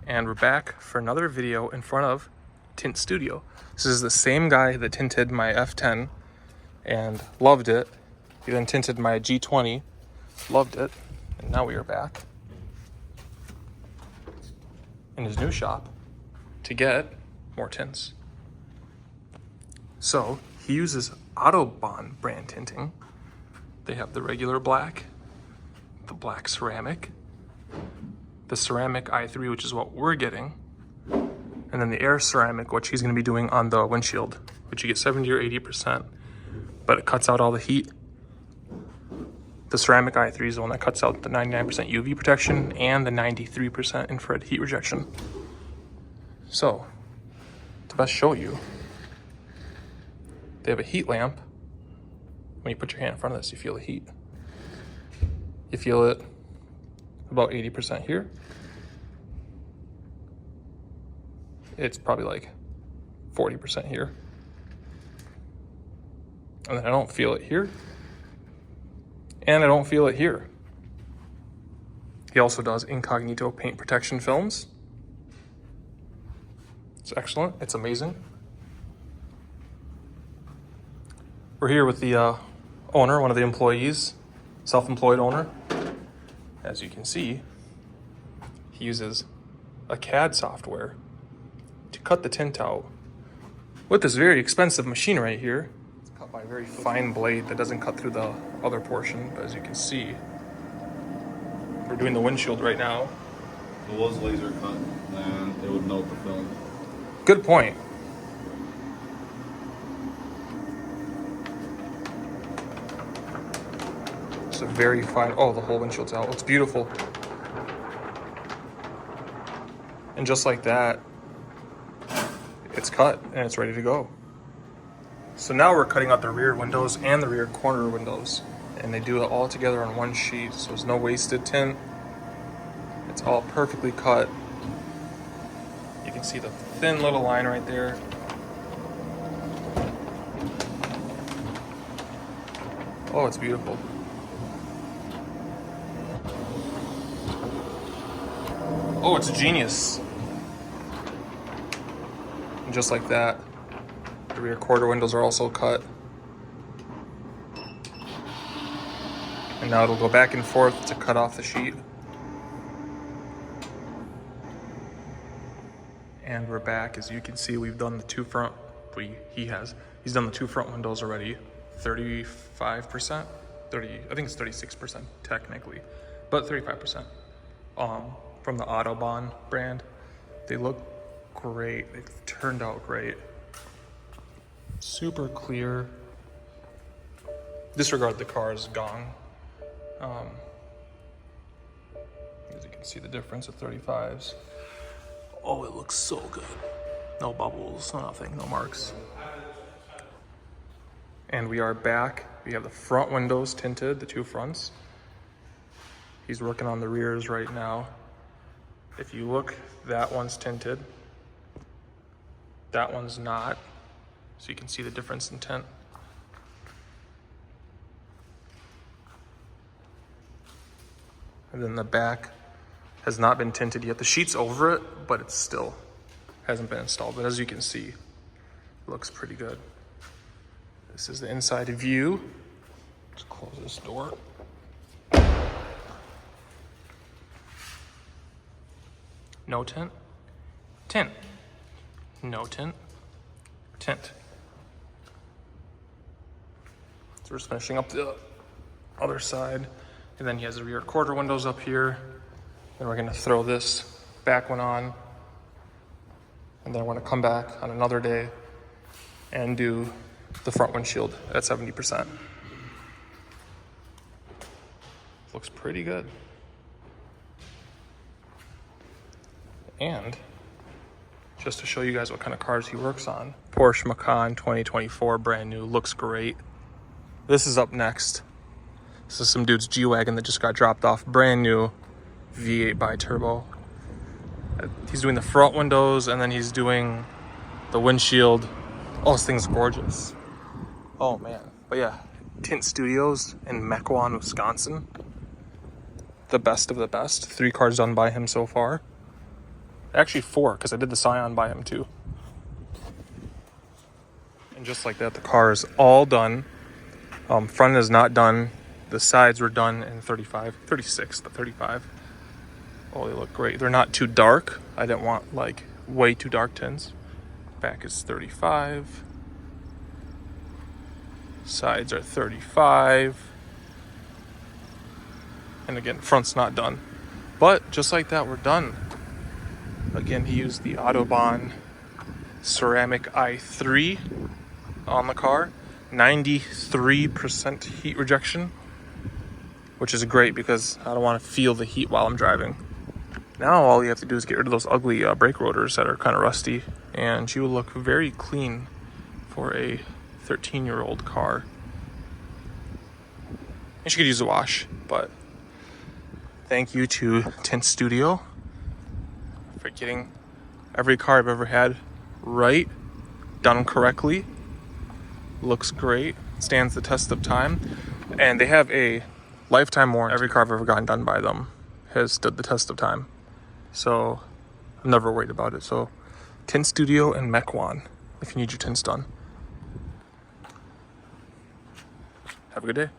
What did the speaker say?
And we're back for another video in front of Tint Studio. This is the same guy that tinted my F10 and loved it. He then tinted my G20, loved it, and now we are back in his new shop to get more tints. So he uses Autobahn brand tinting. They have the regular black, the black ceramic, the ceramic i3, which is what we're getting, and then the air ceramic, which he's going to be doing on the windshield, which you get 70 or 80%, but it cuts out all the heat. The ceramic i3 is the one that cuts out the 99% UV protection and the 93% infrared heat rejection. So, to best show you, they have a heat lamp. When you put your hand in front of this, you feel the heat. You feel it about 80% here. It's probably like 40% here. And then I don't feel it here. And I don't feel it here. He also does incognito paint protection films. It's excellent. It's amazing. We're here with the owner, one of the employees, self-employed owner. As you can see, he uses a CAD software to cut the tint out with this very expensive machine right here. It's cut by a very fine blade that doesn't cut through the other portion, but as you can see, we're doing the windshield right now. If it was laser cut, then it would melt the film. Good point. It's a very fine, oh, the whole windshield's out. It's beautiful. And just like that, it's cut and it's ready to go. So now we're cutting out the rear windows and the rear corner windows, and they do it all together on one sheet, so there's no wasted tint. It's all perfectly cut. You can see the thin little line right there. Oh, it's beautiful. Oh, it's genius. And just like that, the rear quarter windows are also cut. And now it'll go back and forth to cut off the sheet. And we're back. As you can see, we've done the two front, he's done the two front windows already. 35%, I think it's 36% technically, but 35%. From the Autobahn brand. They look great. They've turned out great. Super clear. Disregard the car's gong. As you can see the difference of 35s. Oh, it looks so good. No bubbles, nothing, no marks. And we are back. We have the front windows tinted, the two fronts. He's working on the rears right now. If you look, that one's tinted. That one's not. So you can see the difference in tint. And then the back has not been tinted yet. The sheet's over it, but it still hasn't been installed. But as you can see, it looks pretty good. This is the inside view. Let's close this door. No tint, tint, no tint, tint. So we're just finishing up the other side. And then he has the rear quarter windows up here. Then we're gonna throw this back one on. And then I wanna come back on another day and do the front windshield at 70%. Looks pretty good. And just to show you guys what kind of cars he works on, Porsche Macan 2024, brand new, looks great. This is up next. This is some dude's G-Wagon that just got dropped off, brand new V8 bi-turbo. He's doing the front windows and then he's doing the windshield. Oh, this thing's gorgeous. Oh man, but yeah, Tint Studios in Mequon, Wisconsin. The best of the best. 3 cars done by him so far. Actually 4, because I did the Scion by him too. And just like that, the car is all done. Front is not done. The sides were done in 36, the 35. Oh, they look great. They're not too dark. I didn't want like way too dark tints. Back is 35. Sides are 35. And again, front's not done. But just like that, we're done. Again, he used the Autobahn ceramic i3 on the car. 93% heat rejection, which is great because I don't want to feel the heat while I'm driving. Now all you have to do is get rid of those ugly brake rotors that are kind of rusty, and you will look very clean for a 13-year-old car. And she could use a wash, but thank you to Tint Studio for getting every car I've ever had right, done correctly. Looks great, stands the test of time, and they have a lifetime warranty. Every car I've ever gotten done by them has stood the test of time, so I'm never worried about it. So Tint Studio and Mequon, if you need your tints done. Have a good day.